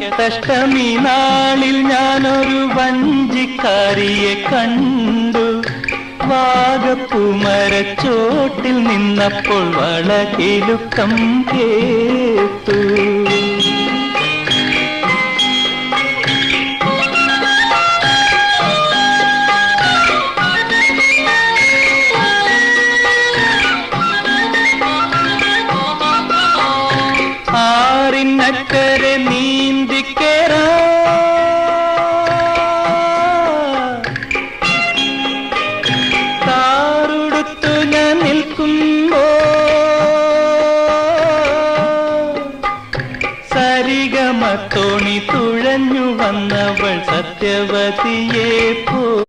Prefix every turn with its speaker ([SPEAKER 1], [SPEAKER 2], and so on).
[SPEAKER 1] വൈക്കത്തഷ്ടമി നാളിൽ ഞാനൊരു വഞ്ചിക്കാരിയെ കണ്ടു. വാഗപ്പൂമരച്ചോട്ടിൽ നിന്നപ്പോൾ വളകിലുക്കം കേട്ടു. ആറിനക്കരെ നീന്തിക്കേറാ താറുടുത്തു ഞാൻ നിൽക്കുമ്പോ സരിഗമ തോണി തുഴഞ്ഞു വന്നവൾ സത്യവതിയെ പോ.